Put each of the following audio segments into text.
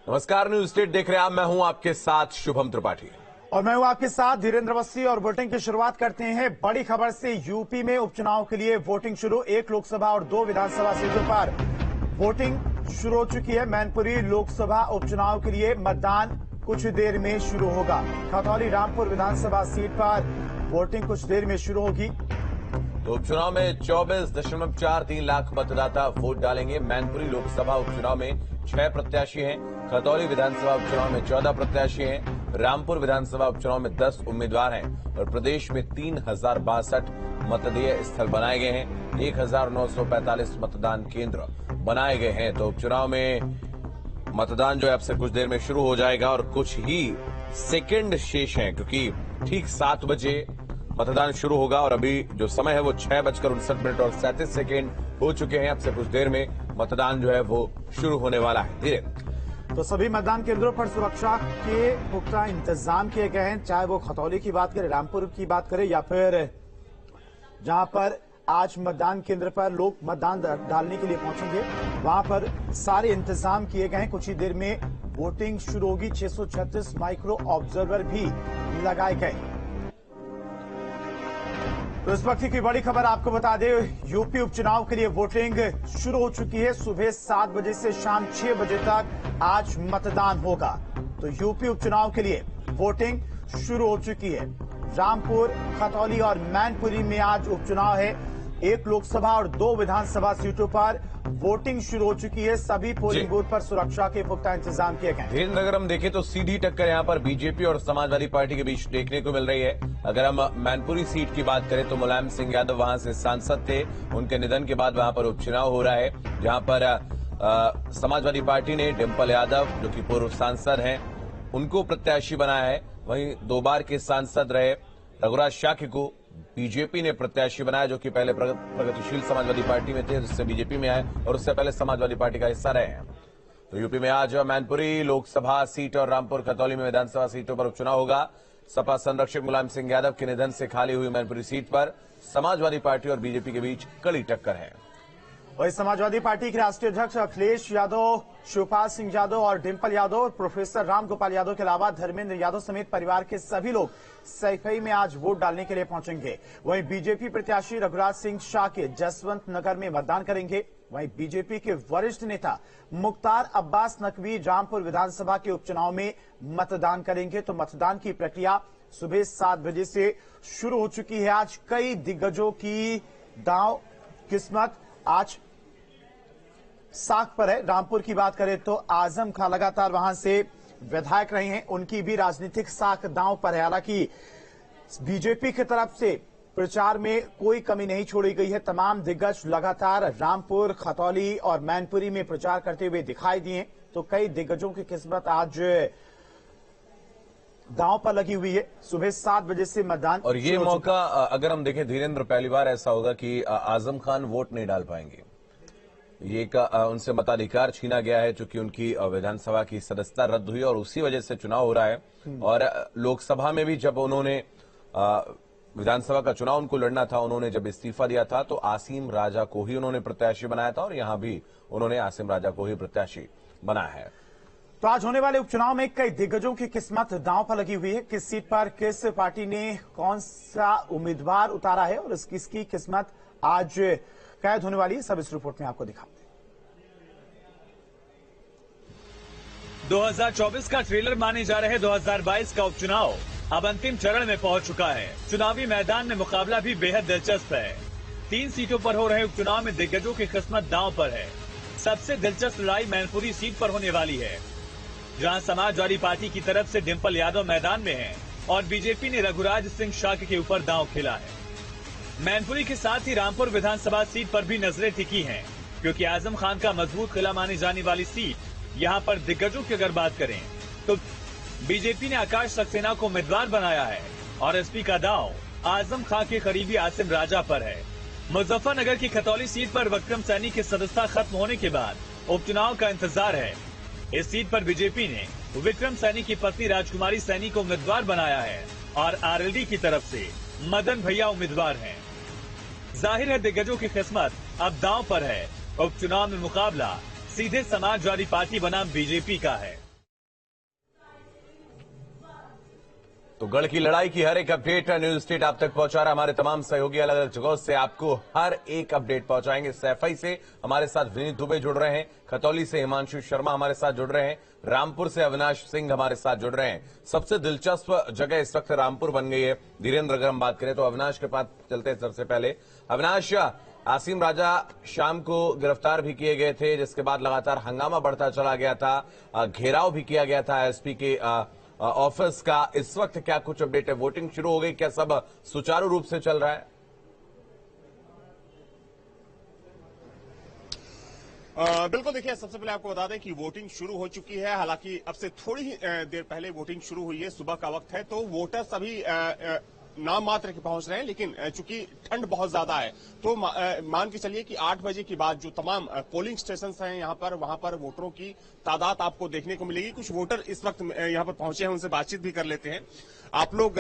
नमस्कार, news state देख रहे हैं आप। मैं हूं आपके साथ शुभम त्रिपाठी और मैं हूं आपके साथ धीरेन्द्र अवस्थी। और वोटिंग की शुरुआत करते हैं बड़ी खबर से। यूपी में उपचुनाव के लिए वोटिंग शुरू। 1 लोकसभा और 2 विधानसभा सीटों पर वोटिंग शुरू हो चुकी है। मैनपुरी लोकसभा उपचुनाव के लिए मतदान कुछ देर में शुरू होगा। खतौली रामपुर विधानसभा सीट पर वोटिंग कुछ देर में शुरू होगी। तो उपचुनाव में 24.43 लाख मतदाता वोट डालेंगे। मैनपुरी लोकसभा उपचुनाव में 6 प्रत्याशी हैं। खतौली विधानसभा उपचुनाव में 14 प्रत्याशी हैं। रामपुर विधानसभा उपचुनाव में 10 उम्मीदवार हैं और प्रदेश में 3062 मतदेय स्थल बनाए गए हैं। 1945 मतदान केंद्र बनाए गए हैं। तो उपचुनाव में मतदान जो है अब से कुछ देर में शुरू हो जाएगा और कुछ ही सेकंड शेष हैं, क्योंकि ठीक 7 बजे मतदान शुरू होगा और अभी जो समय है वो 6:59 और 37 सेकेंड हो चुके हैं। अब से कुछ देर में मतदान जो है वो शुरू होने वाला है। धीरे तो सभी मतदान केंद्रों पर सुरक्षा के पुख्ता इंतजाम किए गए हैं, चाहे वो खतौली की बात करें, रामपुर की बात करें या फिर जहां पर आज मतदान केंद्र पर लोग मतदान डालने के लिए पहुंचेंगे, वहां पर सारे इंतजाम किए गए हैं। कुछ ही देर में वोटिंग शुरू होगी। 636 माइक्रो ऑब्जर्वर भी लगाए गए। तो इस वक्त की बड़ी खबर आपको बता दें, यूपी उपचुनाव के लिए वोटिंग शुरू हो चुकी है। सुबह 7 बजे से शाम 6 बजे तक आज मतदान होगा। तो यूपी उपचुनाव के लिए वोटिंग शुरू हो चुकी है। रामपुर, खतौली और मैनपुरी में आज उपचुनाव है। 1 लोकसभा और 2 विधानसभा सीटों पर वोटिंग शुरू हो चुकी है। सभी पोलिंग बूथ पर सुरक्षा के पुख्ता इंतजाम किए गए। धीरेन्द्र, अगर हम देखें तो सीधी टक्कर यहां पर बीजेपी और समाजवादी पार्टी के बीच देखने को मिल रही है। अगर हम मैनपुरी सीट की बात करें तो मुलायम सिंह यादव वहां से सांसद थे। उनके निधन के बाद वहां पर उपचुनाव हो रहा है, जहां पर समाजवादी पार्टी ने डिंपल यादव, जो कि पूर्व सांसद हैं, उनको प्रत्याशी बनाया है। वहीं 2 बार के सांसद रहे रघुराज शाक्य को बीजेपी ने प्रत्याशी बनाया, जो कि पहले प्रगतिशील समाजवादी पार्टी में थे, जिससे बीजेपी में आए और उससे पहले समाजवादी पार्टी का हिस्सा रहे हैं। तो यूपी में आज मैनपुरी लोकसभा सीट और रामपुर खतौली में विधानसभा सीटों पर उपचुनाव होगा। सपा संरक्षक मुलायम सिंह यादव के निधन से खाली हुई मैनपुरी सीट पर समाजवादी पार्टी और बीजेपी के बीच कड़ी टक्कर है। वही समाजवादी पार्टी के राष्ट्रीय अध्यक्ष अखिलेश यादव, शिवपाल सिंह यादव और डिंपल यादव, प्रोफेसर राम गोपाल यादव के अलावा धर्मेंद्र यादव समेत परिवार के सभी लोग सैफई में आज वोट डालने के लिए पहुंचेंगे। वहीं बीजेपी प्रत्याशी रघुराज सिंह शाक्य जसवंत नगर में मतदान करेंगे। वहीं बीजेपी के वरिष्ठ नेता मुख्तार अब्बास नकवी रामपुर विधानसभा के उपचुनाव में मतदान करेंगे। तो मतदान की प्रक्रिया सुबह 7 बजे से शुरू हो चुकी है। आज कई दिग्गजों की दांव किस्मत आज साख पर है। रामपुर की बात करें तो आजम खां लगातार वहां से विधायक रहे हैं, उनकी भी राजनीतिक साख दांव पर है। हालांकि बीजेपी की तरफ से प्रचार में कोई कमी नहीं छोड़ी गई है। तमाम दिग्गज लगातार रामपुर, खतौली और मैनपुरी में प्रचार करते हुए दिखाई दिए। तो कई दिग्गजों की किस्मत आज दांव पर लगी हुई है। सुबह 7 बजे से मतदान और ये मौका अगर हम देखें धीरेन्द्र, पहली बार ऐसा होगा कि आजम खान वोट नहीं डाल पाएंगे। ये उनसे मताधिकार छीना गया है, चूंकि उनकी विधानसभा की सदस्यता रद्द हुई और उसी वजह से चुनाव हो रहा है। और लोकसभा में भी जब उन्होंने विधानसभा का चुनाव उनको लड़ना था, उन्होंने जब इस्तीफा दिया था तो आसिम राजा को ही उन्होंने प्रत्याशी बनाया था और यहां भी उन्होंने आसिम राजा को ही प्रत्याशी बनाया है। तो आज होने वाले उपचुनाव में कई दिग्गजों की किस्मत दांव पर लगी हुई है। किस सीट पर किस पार्टी ने कौन सा उम्मीदवार उतारा है और किसकी किस्मत आज कैद होने वाली है, सब इस रिपोर्ट में आपको दिखाते हैं। 2024 का ट्रेलर माने जा रहे 2022 का उपचुनाव अब अंतिम चरण में पहुंच चुका है। चुनावी मैदान में मुकाबला भी बेहद दिलचस्प है। 3 सीटों पर हो रहे उपचुनाव में दिग्गजों की किस्मत दांव पर है। सबसे दिलचस्प लड़ाई मैनपुरी सीट पर होने वाली है, जहां समाजवादी पार्टी की तरफ से डिंपल यादव मैदान में है और बीजेपी ने रघुराज सिंह शाक्य के ऊपर दांव खेला है। मैनपुरी के साथ ही रामपुर विधानसभा सीट पर भी नजरें टिकी हैं, क्योंकि आजम खान का मजबूत किला मानी जाने वाली सीट। यहां पर दिग्गजों की अगर बात करें तो बीजेपी ने आकाश सक्सेना को उम्मीदवार बनाया है और एसपी का दांव आजम खान के करीबी आसिम राजा पर है। मुजफ्फरनगर की खतौली सीट पर विक्रम सैनी की सदस्यता खत्म होने के बाद उपचुनाव का इंतजार है। इस सीट पर बीजेपी ने विक्रम सैनी की पत्नी राजकुमारी सैनी को उम्मीदवार बनाया है और आरएलडी की तरफ से मदन भैया उम्मीदवार हैं। जाहिर है दिग्गजों की किस्मत अब दांव पर है। उपचुनाव में मुकाबला सीधे समाजवादी पार्टी बनाम बीजेपी का है। तो गढ़ की लड़ाई की हर एक अपडेट न्यूज स्टेट आप तक पहुंचा रहा है। हमारे तमाम सहयोगी अलग अलग जगहों से आपको हर एक अपडेट पहुंचाएंगे। सैफई से हमारे साथ विनीत दुबे जुड़ रहे हैं, खतौली से हिमांशु शर्मा हमारे साथ जुड़ रहे हैं, रामपुर से अविनाश सिंह हमारे साथ जुड़ रहे हैं। सबसे दिलचस्प जगह इस वक्त रामपुर बन गई है। धीरेन्द्र, अगर हम बात करें तो अविनाश के पास चलते हैं। सबसे पहले अविनाश, आसिम राजा शाम को गिरफ्तार भी किए गए थे, जिसके बाद लगातार हंगामा बढ़ता चला गया था, घेराव भी किया गया था एसपी के ऑफिस का। इस वक्त क्या कुछ अपडेट है? वोटिंग शुरू हो गई, क्या सब सुचारू रूप से चल रहा है? बिल्कुल, देखिए सबसे पहले आपको बता दें कि वोटिंग शुरू हो चुकी है। हालांकि अब से थोड़ी ही देर पहले वोटिंग शुरू हुई है, सुबह का वक्त है, तो वोटर्स अभी नाम मात्र के पहुंच रहे हैं। लेकिन चूंकि ठंड बहुत ज्यादा है तो मान के चलिए कि 8 बजे के बाद जो तमाम पोलिंग स्टेशन हैं यहाँ पर, वहां पर वोटरों की तादाद आपको देखने को मिलेगी। कुछ वोटर इस वक्त यहाँ पर पहुंचे हैं, उनसे बातचीत भी कर लेते हैं। आप लोग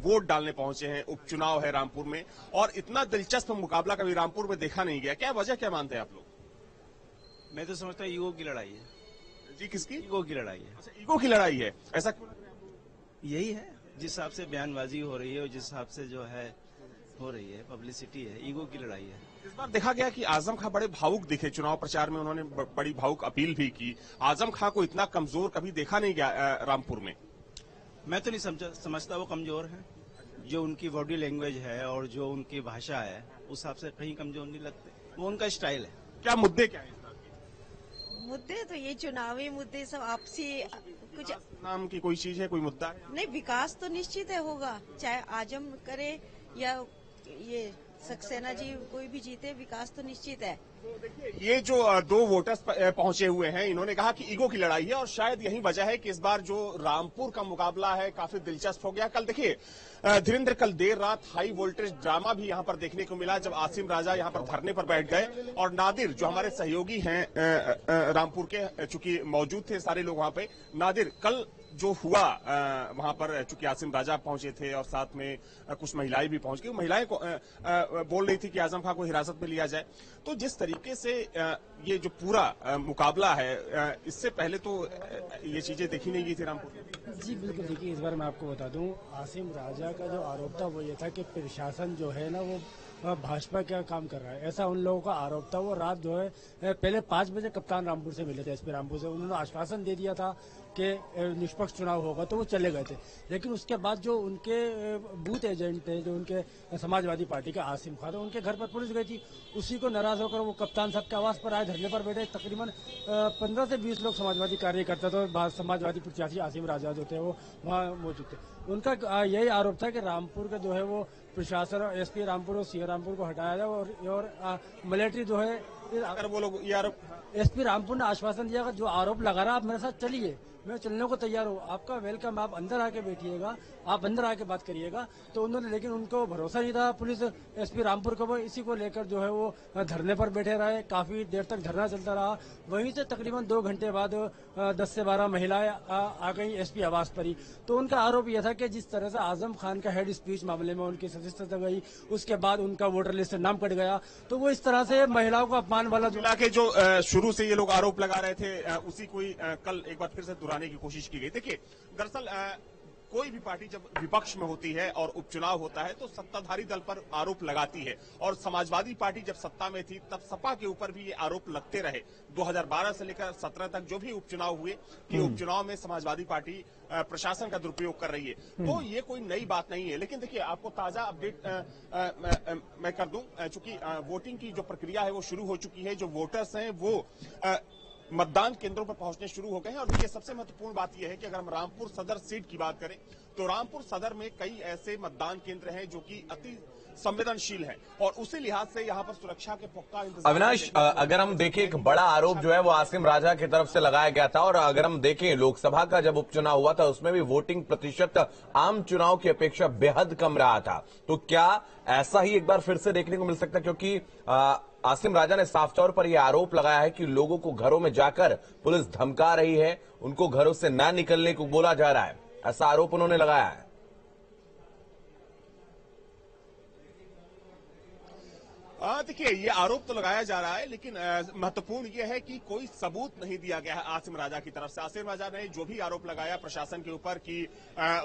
वोट डालने पहुंचे हैं, उपचुनाव है रामपुर में, और इतना दिलचस्प मुकाबला कभी रामपुर में देखा नहीं गया। क्या वजह, क्या मानते हैं आप लोग? मैं तो समझता हूँ ईगो की लड़ाई है। जी, किसकी? ईगो की लड़ाई है। अच्छा, ईगो की लड़ाई है, ऐसा क्यों लग रहा है आपको? यही है, जिस हिसाब से बयानबाजी हो रही है और जिस हिसाब से जो है हो रही है, पब्लिसिटी है, ईगो की लड़ाई है। इस बार देखा गया कि आजम खां बड़े भावुक दिखे चुनाव प्रचार में, उन्होंने बड़ी भावुक अपील भी की। आजम खां को इतना कमजोर कभी देखा नहीं गया रामपुर में। मैं तो नहीं समझता वो कमजोर है। जो उनकी बॉडी लैंग्वेज है और जो उनकी भाषा है, उस हिसाब से कहीं कमजोर नहीं लगते। वो उनका स्टाइल है। क्या मुद्दे क्या है इस बार के? मुद्दे तो ये चुनावी मुद्दे सब आपसी कुछ नाम की कोई चीज है, कोई मुद्दा है? नहीं, विकास तो निश्चित है होगा, चाहे आजम करे या ये सक्सेना जी कोई भी जीते, विकास तो निश्चित है। तो देखिए, ये जो दो वोटर्स पहुंचे हुए हैं, इन्होंने कहा कि ईगो की लड़ाई है, और शायद यही वजह है कि इस बार जो रामपुर का मुकाबला है काफी दिलचस्प हो गया। कल देखिए धीरेन्द्र, कल देर रात हाई वोल्टेज ड्रामा भी यहां पर देखने को मिला, जब आसिम राजा यहां पर धरने पर बैठ गए और नादिर जो हमारे सहयोगी हैं रामपुर के, चूंकि मौजूद थे सारे लोग वहां पे। नादिर, कल जो हुआ वहां पर, चूंकि आसिम राजा पहुंचे थे और साथ में कुछ महिलाएं भी पहुंच गई, महिलाएं को बोल रही थी कि आजम खां को हिरासत में लिया जाए। तो जिस तरीके से ये जो पूरा मुकाबला है, इससे पहले तो ये चीजें देखी नहीं गई थी रामपुर में। जी बिल्कुल, देखिए इस बार मैं आपको बता दूं, आसिम राजा का जो आरोप था वो ये था कि प्रशासन जो है ना वो भाजपा क्या काम कर रहा है, ऐसा उन लोगों का आरोप था। वो रात जो है पहले 5 बजे कप्तान रामपुर से मिले थे, एसपी रामपुर से। उन्होंने आश्वासन दे दिया था कि निष्पक्ष चुनाव होगा, तो वो चले गए थे। लेकिन उसके बाद जो उनके बूथ एजेंट थे, जो उनके समाजवादी पार्टी के आसिम खान थे, उनके घर पर पुलिस गई थी। उसी को नाराज होकर वो कप्तान साहब के आवास पर आए, धरने पर बैठे। तकरीबन 15 से 20 लोग समाजवादी कार्यकर्ता थे, समाजवादी प्रत्याशी आसिम राजा जो थे वो वहाँ मौजूद थे। उनका यही आरोप था कि रामपुर का जो है वो प्रशासन, एसपी रामपुर और सीए रामपुर को हटाया जाए, और मिलिट्री जो है, अगर वो लोग ये आरोप, एसपी रामपुर ने आश्वासन दिया कि जो आरोप लगा रहा आप मेरे साथ चलिए, मैं चलने को तैयार हूँ, आपका वेलकम, आप अंदर आके बैठिएगा, आप अंदर आके बात करिएगा। तो उन्होंने, लेकिन उनको भरोसा नहीं था पुलिस एसपी रामपुर को, वो इसी को लेकर जो है वो धरने पर बैठे रहे। काफी देर तक धरना चलता रहा। वहीं से तकरीबन 2 घंटे बाद 10 से 12 महिलाएं आ गई एसपी आवास पर ही। तो उनका आरोप यह था कि जिस तरह से आजम खान का हेड स्पीच मामले में उनकी सदस्यता गई, उसके बाद उनका वोटर लिस्ट से नाम कट गया, तो वो इस तरह से महिलाओं को अपमान वाला जो शुरू से ये लोग आरोप लगा रहे थे, उसी को कल एक बार फिर से दोहराने की कोशिश की गई। देखिए, दरअसल कोई भी पार्टी जब विपक्ष में होती है और उपचुनाव होता है तो सत्ताधारी दल पर आरोप लगाती है, और समाजवादी पार्टी जब सत्ता में थी तब सपा के ऊपर भी ये आरोप लगते रहे। 2012 से लेकर 17 तक जो भी उपचुनाव हुए कि उपचुनाव में समाजवादी पार्टी प्रशासन का दुरुपयोग कर रही है, तो ये कोई नई बात नहीं है। लेकिन देखिए, आपको ताजा अपडेट मैं कर दूं, चूंकि वोटिंग की जो प्रक्रिया है वो शुरू हो चुकी है। जो वोटर्स हैं वो मतदान केंद्रों पर पहुंचने शुरू हो गए हैं। और देखिए, सबसे महत्वपूर्ण बात यह है कि अगर हम रामपुर सदर सीट की बात करें तो रामपुर सदर में कई ऐसे मतदान केंद्र हैं जो कि अति संवेदनशील है, और उसी लिहाज से यहाँ पर सुरक्षा के पुख्ता इंतजाम। अविनाश, अगर हम देखें, एक बड़ा आरोप जो है वो आसिम राजा की तरफ से लगाया गया था, और अगर हम देखें लोकसभा का जब उपचुनाव हुआ था उसमें भी वोटिंग प्रतिशत आम चुनाव की अपेक्षा बेहद कम रहा था। तो क्या ऐसा ही एक बार फिर से देखने को मिल सकता है? क्योंकि आसिम राजा ने साफ तौर पर यह आरोप लगाया है कि लोगों को घरों में जाकर पुलिस धमका रही है, उनको घरों से न निकलने को बोला जा रहा है, ऐसा आरोप उन्होंने लगाया है। देखिए, ये आरोप तो लगाया जा रहा है, लेकिन महत्वपूर्ण ये है कि कोई सबूत नहीं दिया गया है आसिम राजा की तरफ से। आसिम राजा ने जो भी आरोप लगाया प्रशासन के ऊपर कि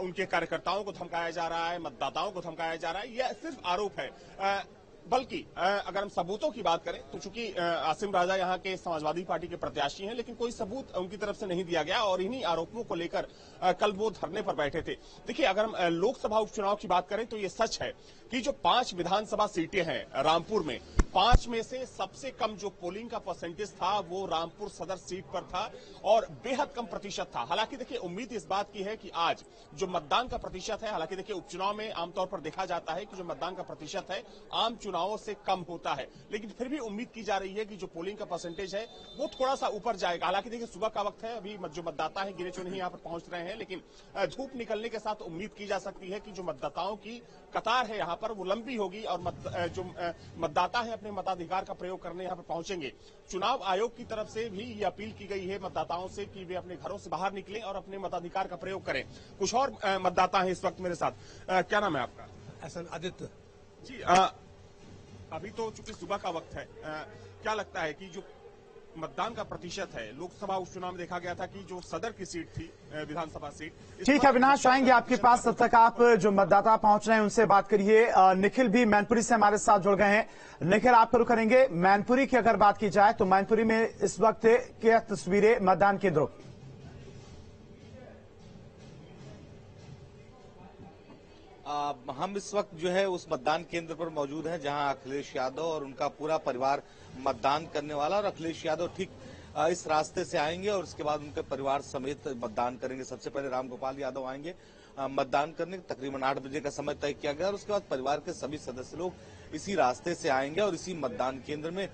उनके कार्यकर्ताओं को धमकाया जा रहा है, मतदाताओं को धमकाया जा रहा है, यह सिर्फ आरोप है। बल्कि अगर हम सबूतों की बात करें तो चूंकि आसिम राजा यहाँ के समाजवादी पार्टी के प्रत्याशी हैं, लेकिन कोई सबूत उनकी तरफ से नहीं दिया गया और इन्हीं आरोपों को लेकर कल वो धरने पर बैठे थे। देखिए, अगर हम लोकसभा उपचुनाव की बात करें तो ये सच है कि जो 5 विधानसभा सीटें हैं रामपुर में, 5 में से सबसे कम जो पोलिंग का परसेंटेज था वो रामपुर सदर सीट पर था और बेहद कम प्रतिशत था। हालांकि देखिए, उम्मीद इस बात की है कि आज जो मतदान का प्रतिशत है, हालांकि देखिए उपचुनाव में आमतौर पर देखा जाता है कि जो मतदान का प्रतिशत है आम चुनावों से कम होता है, लेकिन फिर भी उम्मीद की जा रही है कि जो पोलिंग का परसेंटेज है वो थोड़ा सा ऊपर जाएगा। हालांकि देखिए, सुबह का वक्त है, अभी जो मतदाता है गिने चुने ही यहाँ पर पहुंच रहे हैं, लेकिन धूप निकलने के साथ उम्मीद की जा सकती है कि जो मतदाताओं की कतार है यहाँ पर वो लंबी होगी और जो मतदाता है अपने मताधिकार का प्रयोग करने यहाँ पर पहुंचेंगे। चुनाव आयोग की तरफ से भी ये अपील की गई है मतदाताओं से कि वे अपने घरों से बाहर निकलें और अपने मताधिकार का प्रयोग करें। कुछ और मतदाता है इस वक्त मेरे साथ। क्या नाम है आपका? एहसन आदित्य जी। अभी तो चूंकि सुबह का वक्त है, क्या लगता है कि जो मतदान का प्रतिशत है, लोकसभा उपचुनाव में देखा गया था कि जो सदर की सीट थी, विधानसभा सीट। ठीक है अविनाश, आएंगे आपके पास, तब तक आप जो मतदाता पहुंच रहे हैं उनसे बात करिए। निखिल भी मैनपुरी से हमारे साथ जुड़ गए हैं। निखिल, आप शुरू करेंगे। मैनपुरी की अगर बात की जाए तो मैनपुरी में इस वक्त क्या तस्वीरें मतदान केंद्रों की? हम इस वक्त जो है उस मतदान केंद्र पर मौजूद हैं जहां अखिलेश यादव और उनका पूरा परिवार मतदान करने वाला, और अखिलेश यादव ठीक इस रास्ते से आएंगे और उसके बाद उनके परिवार समेत मतदान करेंगे। सबसे पहले रामगोपाल यादव आएंगे मतदान करने, तकरीबन 8 बजे का समय तय किया गया, और उसके बाद परिवार के सभी सदस्य लोग इसी रास्ते से आएंगे और इसी मतदान केंद्र में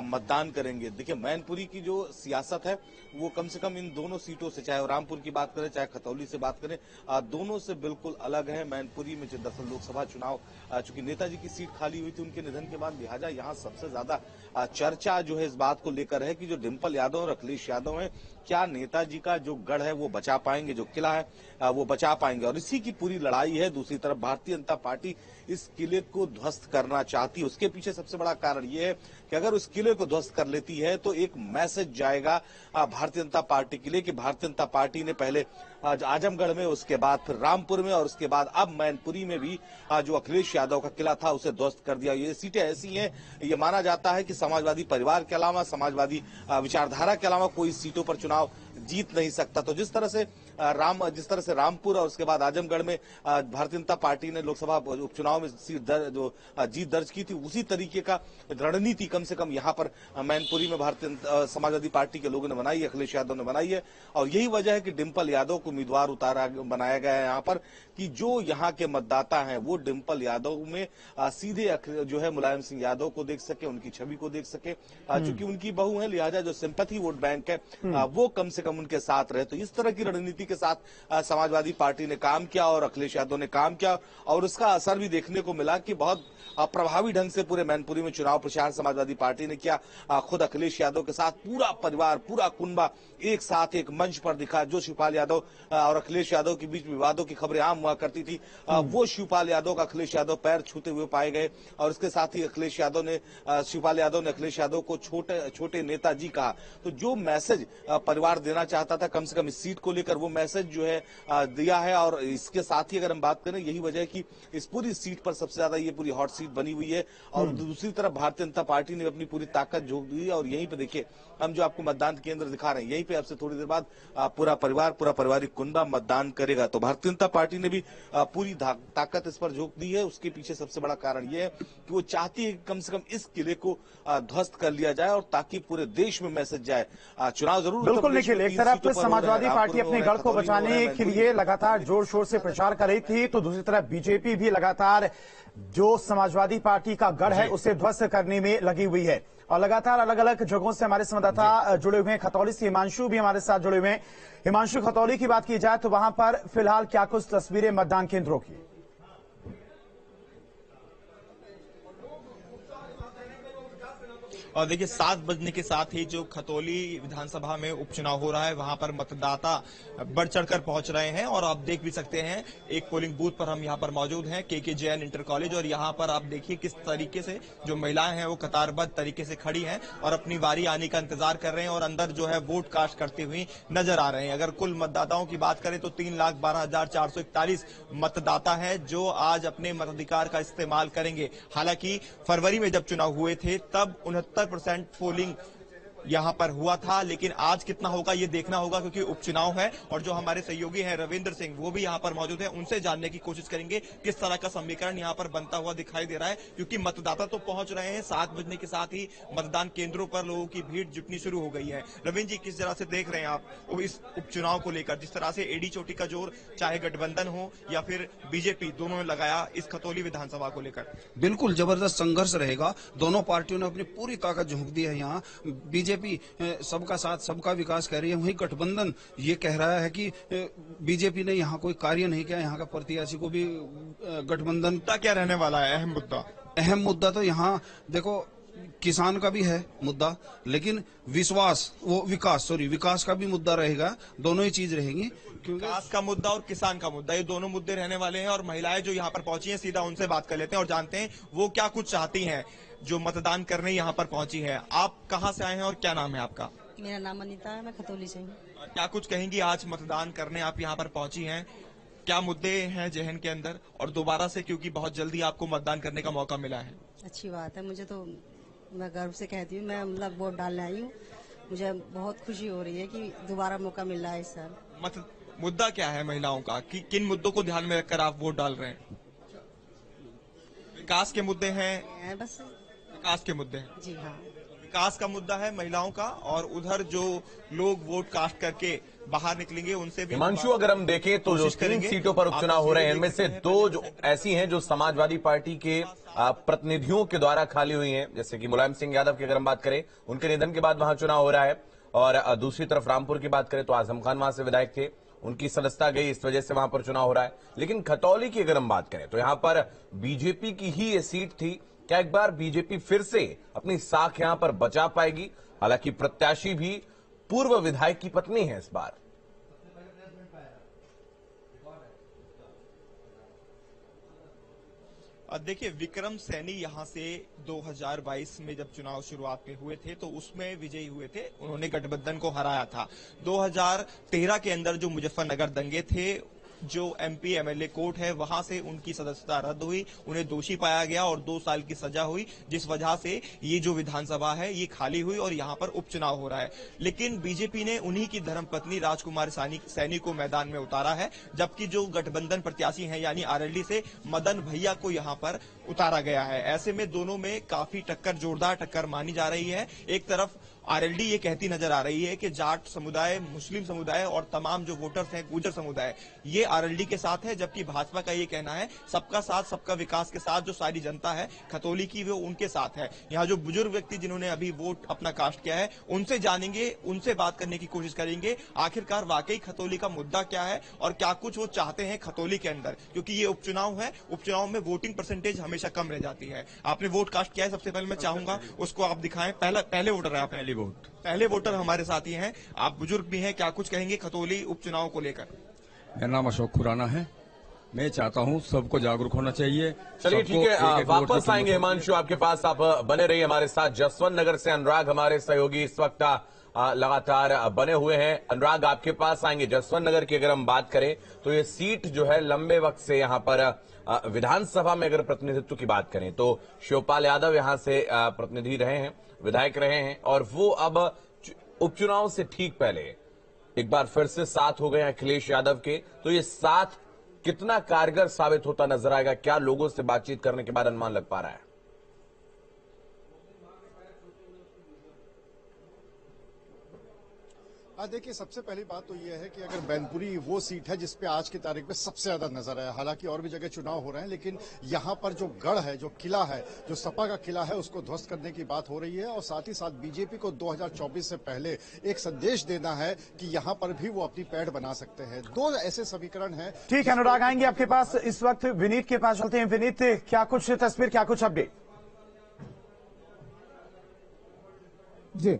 मतदान करेंगे। देखिए, मैनपुरी की जो सियासत है वो कम से कम इन दोनों सीटों से, चाहे रामपुर की बात करें चाहे खतौली से बात करें, दोनों से बिल्कुल अलग है। मैनपुरी में दरअसल लोकसभा चुनाव चूंकि नेताजी की सीट खाली हुई थी उनके निधन के बाद, लिहाजा यहाँ सबसे ज्यादा चर्चा जो है इस बात को लेकर है कि जो डिम्पल यादव और अखिलेश यादव है, क्या नेताजी का जो गढ़ है वो बचा पाएंगे, जो किला है वो बचा पाएंगे, और इसी की पूरी लड़ाई है। दूसरी तरफ भारतीय जनता पार्टी इस किले को ध्वस्त करना चाहती है। उसके पीछे सबसे बड़ा कारण ये है कि अगर उस किले को ध्वस्त कर लेती है तो एक मैसेज जाएगा भारतीय जनता पार्टी के लिए कि भारतीय जनता पार्टी ने पहले आजमगढ़ में, उसके बाद फिर रामपुर में और उसके बाद अब मैनपुरी में भी जो अखिलेश यादव का किला था उसे ध्वस्त कर दिया। ये सीटें ऐसी हैं, ये माना जाता है कि समाजवादी परिवार के अलावा, समाजवादी विचारधारा के अलावा कोई सीटों पर चुनाव जीत नहीं सकता। तो जिस तरह से रामपुर और उसके बाद आजमगढ़ में भारतीय जनता पार्टी ने लोकसभा उपचुनाव में जीत दर्ज की थी, उसी तरीके का रणनीति कम से कम यहाँ पर मैनपुरी में भारतीय समाजवादी पार्टी के लोगों ने बनाई है, अखिलेश यादव ने बनाई है। और यही वजह है कि डिम्पल यादव को उम्मीदवार बनाया गया है यहाँ पर, कि जो यहाँ के मतदाता हैं वो डिम्पल यादव में सीधे जो है मुलायम सिंह यादव को देख सके, उनकी छवि को देख सके। चूंकि उनकी बहू है, लिहाजा जो सिंपैथी वोट बैंक है वो कम से कम उनके साथ रहे। तो इस तरह की रणनीति के साथ समाजवादी पार्टी ने काम किया और अखिलेश यादव ने काम किया, और उसका असर भी देखने को मिला कि बहुत प्रभावी ढंग से पूरे मैनपुरी में चुनाव प्रचार समाजवादी पार्टी ने किया। खुद अखिलेश यादव के साथ पूरा परिवार, पूरा कुनबा एक साथ एक मंच पर दिखा। जो शिवपाल यादव और अखिलेश यादव के बीच विवादों की खबरें आम हुआ करती थी, वो शिवपाल यादव का अखिलेश यादव पैर छूते हुए पाए गए, और इसके साथ ही शिवपाल यादव ने अखिलेश यादव को छोटे नेताजी कहा। तो जो मैसेज परिवार देना चाहता था, कम से कम इस सीट को लेकर वो मैसेज जो है दिया है। और इसके साथ ही अगर हम बात करें, यही वजह है कि इस पूरी सीट पर सबसे ज्यादा ये पूरी हॉट सीट बनी हुई है। और दूसरी तरफ भारतीय जनता पार्टी ने अपनी पूरी ताकत झोंक दी है। और यहीं पे देखिए, हम जो आपको मतदान केंद्र दिखा रहे हैं, यहीं पे आपसे थोड़ी देर बाद पूरा पारिवारिक कुनबा मतदान करेगा। तो भारतीय जनता पार्टी ने भी पूरी ताकत इस पर झोंक दी है। उसके पीछे सबसे बड़ा कारण यह है कि वो चाहती है कि कम से कम इस किले को ध्वस्त कर लिया जाए, और ताकि पूरे देश में मैसेज जाए। चुनाव जरूर बिल्कुल निखिल, एक तरफ समाजवादी पार्टी अपने गढ़ को बचाने के लिए लगातार जोर शोर से प्रचार कर रही थी, तो दूसरी तरफ बीजेपी भी लगातार जो समाजवादी पार्टी का गढ़ है उसे ध्वस्त करने में लगी हुई है। और लगातार अलग अलग जगहों से हमारे संवाददाता जुड़े हुए हैं। खतौली से हिमांशु भी हमारे साथ जुड़े हुए हैं। हिमांशु, खतौली की बात की जाए तो वहां पर फिलहाल क्या कुछ तस्वीरें मतदान केंद्रों की? और देखिए 7 बजने के साथ ही जो खतौली विधानसभा में उपचुनाव हो रहा है वहां पर मतदाता बढ़ चढ़कर पहुंच रहे हैं और आप देख भी सकते हैं एक पोलिंग बूथ पर हम यहां पर मौजूद हैं के जैन इंटर कॉलेज और यहां पर आप देखिए किस तरीके से जो महिलाएं हैं वो कतारबद्ध तरीके से खड़ी हैं और अपनी बारी आने का इंतजार कर रहे हैं और अंदर जो है वोट कास्ट करते हुए नजर आ रहे हैं। अगर कुल मतदाताओं की बात करें तो 3,12,441 मतदाता है जो आज अपने मताधिकार का इस्तेमाल करेंगे। हालांकि फरवरी में जब चुनाव हुए थे तब 69% पोलिंग यहां पर हुआ था, लेकिन आज कितना होगा ये देखना होगा क्योंकि उपचुनाव है। और जो हमारे सहयोगी हैं रविंद्र सिंह वो भी यहां पर मौजूद हैं, उनसे जानने की कोशिश करेंगे किस तरह का समीकरण यहां पर बनता हुआ दिखाई दे रहा है, क्योंकि मतदाता तो पहुंच रहे हैं। 7 बजने के साथ ही मतदान केंद्रों पर लोगों की भीड़ जुटनी शुरू हो गई है। रविंद्र जी, किस तरह से देख रहे हैं आप इस उपचुनाव को लेकर, जिस तरह से एडी चोटी का जोर चाहे गठबंधन हो या फिर बीजेपी दोनों ने लगाया इस खतौली विधानसभा को लेकर? बिल्कुल जबरदस्त संघर्ष रहेगा। दोनों पार्टियों ने अपनी पूरी ताकत झोंक दी है। यहाँ बीजेपी सबका साथ सबका विकास कह रही है, वहीं गठबंधन ये कह रहा है कि बीजेपी ने यहाँ कोई कार्य नहीं किया, यहाँ का प्रत्याशी को भी गठबंधन। क्या रहने वाला है अहम मुद्दा? तो यहाँ देखो किसान का भी है मुद्दा, लेकिन विकास का भी मुद्दा रहेगा। दोनों ही चीज रहेंगी, क्योंकि विकास का मुद्दा और किसान का मुद्दा ये दोनों मुद्दे रहने वाले हैं। और महिलाएं जो यहाँ पर पहुंची हैं सीधा उनसे बात कर लेते हैं और जानते हैं वो क्या कुछ चाहती हैं जो मतदान करने यहाँ पर पहुंची है। आप कहाँ से आए हैं और क्या नाम है आपका? मेरा नाम अनीता है, मैं खतौली से हूँ। क्या कुछ कहेंगी, आज मतदान करने आप यहाँ पर पहुंची हैं, क्या मुद्दे हैं जहन के अंदर? और दोबारा से क्योंकि बहुत जल्दी आपको मतदान करने का मौका मिला है। अच्छी बात है, मुझे तो मैं गर्व से कहती हूँ, मैं मतलब वोट डालने आई हूँ। मुझे बहुत खुशी हो रही है कि दोबारा मौका मिल रहा है इस साल। मुद्दा क्या है महिलाओं का, कि किन मुद्दों को ध्यान में रखकर आप वोट डाल रहे हैं? विकास के मुद्दे हैं, बस विकास के मुद्दे हैं। जी हाँ, विकास का मुद्दा है महिलाओं का। और उधर जो लोग वोट कास्ट करके बाहर निकलेंगे उनसे भी हिमांशु, अगर हम देखें तो जो 3 सीटों पर उपचुनाव हो रहे हैं इनमें से 2 जो ऐसी हैं जो समाजवादी पार्टी के प्रतिनिधियों के द्वारा खाली हुई हैं, जैसे कि मुलायम सिंह यादव की अगर हम बात करें, उनके निधन के बाद वहां चुनाव हो रहा है। और दूसरी तरफ रामपुर की बात करें तो आजम खान वहां से विधायक थे, उनकी सदस्यता गई, इस वजह से वहां पर चुनाव हो रहा है। लेकिन खतौली की अगर हम बात करें तो यहां पर बीजेपी की ही ये सीट थी। क्या एक बार बीजेपी फिर से अपनी साख यहां पर बचा पाएगी? हालांकि प्रत्याशी भी पूर्व विधायक की पत्नी है इस बार। देखिए, विक्रम सैनी यहां से 2022 में जब चुनाव शुरुआत में हुए थे तो उसमें विजयी हुए थे, उन्होंने गठबंधन को हराया था। 2013 के अंदर जो मुजफ्फरनगर दंगे थे, जो एमपी एमएलए कोर्ट है वहां से उनकी सदस्यता रद्द हुई, उन्हें दोषी पाया गया और 2 साल की सजा हुई, जिस वजह से ये जो विधानसभा है ये खाली हुई और यहाँ पर उपचुनाव हो रहा है। लेकिन बीजेपी ने उन्हीं की धर्मपत्नी राजकुमार सैनी को मैदान में उतारा है, जबकि जो गठबंधन प्रत्याशी हैं यानी आरएलडी से मदन भैया को यहाँ पर उतारा गया है। ऐसे में दोनों में काफी टक्कर, जोरदार टक्कर मानी जा रही है। एक तरफ आरएलडी ये कहती नजर आ रही है कि जाट समुदाय, मुस्लिम समुदाय और तमाम जो वोटर्स हैं गुर्जर समुदाय, ये आरएलडी के साथ है, जबकि भाजपा का ये कहना है सबका साथ सबका विकास के साथ जो सारी जनता है खतौली की वो उनके साथ है। यहाँ जो बुजुर्ग व्यक्ति जिन्होंने अभी वोट अपना कास्ट किया है उनसे जानेंगे, उनसे बात करने की कोशिश करेंगे आखिरकार वाकई खतौली का मुद्दा क्या है और क्या कुछ वो चाहते हैं खतौली के अंदर, क्योंकि ये उपचुनाव है, उपचुनाव में वोटिंग परसेंटेज हमेशा कम रह जाती है। आपने वोट कास्ट किया है, सबसे पहले मैं चाहूंगा उसको आप दिखाएं। पहले वोटर है आप? पहले वोटर हमारे साथ ही हैं, आप बुजुर्ग भी हैं, क्या कुछ कहेंगे खतौली उपचुनाव को लेकर? मेरा नाम अशोक खुराना है। मैं चाहता हूं सबको जागरूक होना चाहिए। चलिए ठीक है, वापस आएंगे हिमांशु आपके पास, आप बने रहिए हमारे साथ। जसवंत नगर से अनुराग हमारे सहयोगी इस वक्त लगातार बने हुए हैं। अनुराग, आपके पास आएंगे। जसवंत नगर की अगर हम बात करें तो ये सीट जो है लंबे वक्त से यहां पर विधानसभा में अगर प्रतिनिधित्व की बात करें तो शिवपाल यादव यहां से प्रतिनिधि रहे हैं, विधायक रहे हैं, और वो अब उपचुनाव से ठीक पहले एक बार फिर से साथ हो गए अखिलेश यादव के। तो ये साथ कितना कारगर साबित होता नजर आएगा? क्या लोगों से बातचीत करने के बाद अनुमान लग पा रहा है? देखिए, सबसे पहली बात तो यह है कि अगर मैनपुरी वो सीट है जिसपे आज की तारीख में सबसे ज्यादा नजर आया, हालांकि और भी जगह चुनाव हो रहे हैं, लेकिन यहाँ पर जो गढ़ है, जो किला है, जो सपा का किला है, उसको ध्वस्त करने की बात हो रही है। और साथ ही साथ बीजेपी को 2024 से पहले एक संदेश देना है कि यहाँ पर भी वो अपनी पैठ बना सकते हैं। 2 ऐसे समीकरण हैं। ठीक है अनुराग, आएंगे आपके पास। इस वक्त विनीत के पास चलते हैं। विनीत, क्या कुछ तस्वीर, क्या कुछ अपडेट? जी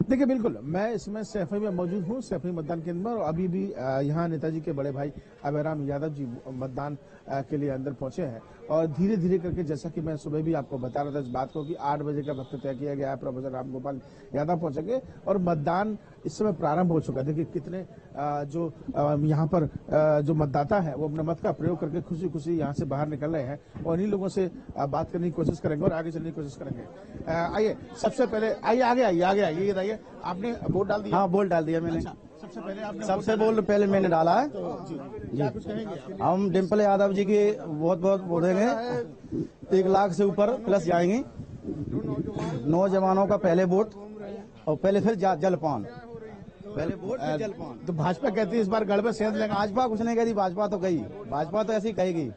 देखिए, बिल्कुल मैं इसमें सैफई में मौजूद हूँ, सैफई मतदान केंद्र में, और अभी भी यहाँ नेताजी के बड़े भाई अभयराम यादव जी मतदान के लिए अंदर पहुंचे हैं। और धीरे धीरे करके, जैसा कि मैं सुबह भी आपको बता रहा था इस बात को, कि 8 बजे का वक्त तय किया गया है, प्रोफेसर रामगोपाल यादव पहुंचेंगे और मतदान इस समय प्रारंभ हो चुका है। देखिए कितने जो यहाँ पर जो मतदाता है वो अपने मत का प्रयोग करके खुशी खुशी यहाँ से बाहर निकल रहे हैं, और इन्हीं लोगों से बात करने की कोशिश करेंगे और आगे चलने की कोशिश करेंगे। आइए, सबसे पहले आइए आगे आइए, ये बताइए, आपने वोट डाल दिया? हाँ, वोट डाल दिया मैंने। सबसे पहले मैंने डाला है। जी, हम डिम्पल यादव जी की बहुत बहुत वोट देंगे, 1 लाख से ऊपर प्लस जाएंगे। नौजवानों का पहले वोट और पहले फिर जलपान, पहले वोट फिर जलपान। तो भाजपा कहती है इस बार गढ़ में सेंध लेंगे। भाजपा कुछ नहीं कहती, भाजपा तो गई, भाजपा तो ऐसी कहेगी।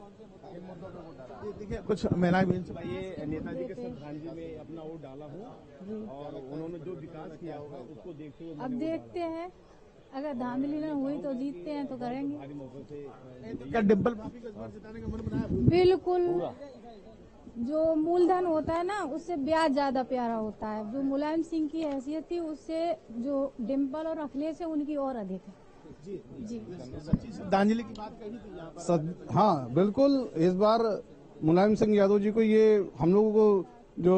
देखिए, कुछ महिलाएं भी नेताजी के श्रद्धांजलि में अपना वोट डाला हूँ, और उन्होंने जो विकास किया होगा उसको देखते हुए अब देखते हैं, अगर धांधली न हुई तो जीतते हैं तो करेंगे। क्या डिम्पल भाभी को इस बार जिताने का मन बनाया? बिल्कुल, जो मूलधन होता है ना उससे ब्याज ज्यादा प्यारा होता है। जो मुलायम सिंह की हैसियत थी उससे जो डिम्पल और अखिलेश है उनकी और अधिक है। जी, श्रद्धांजलि की बात कही थी यहाँ पर। हाँ बिल्कुल, इस बार मुलायम सिंह यादव जी को, ये हम लोगों को जो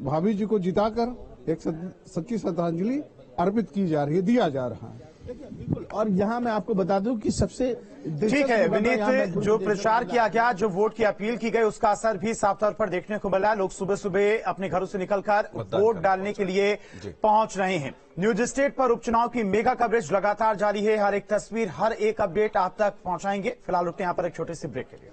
भाभी जी को जिताकर एक सच्ची श्रद्धांजलि अर्पित की जा रही है, दिया जा रहा है। बिल्कुल, और यहाँ मैं आपको बता दूं कि सबसे ठीक है विनीत, जो प्रचार किया गया, जो वोट की अपील की गई, उसका असर भी साफ तौर पर देखने को मिला। लोग सुबह सुबह अपने घरों से निकलकर वोट डालने के लिए पहुंच रहे हैं। न्यूज स्टेट पर उपचुनाव की मेगा कवरेज लगातार जारी है। हर एक तस्वीर, हर एक अपडेट आप तक पहुंचाएंगे। फिलहाल रुकते हैं यहाँ पर एक छोटे से ब्रेक के लिए।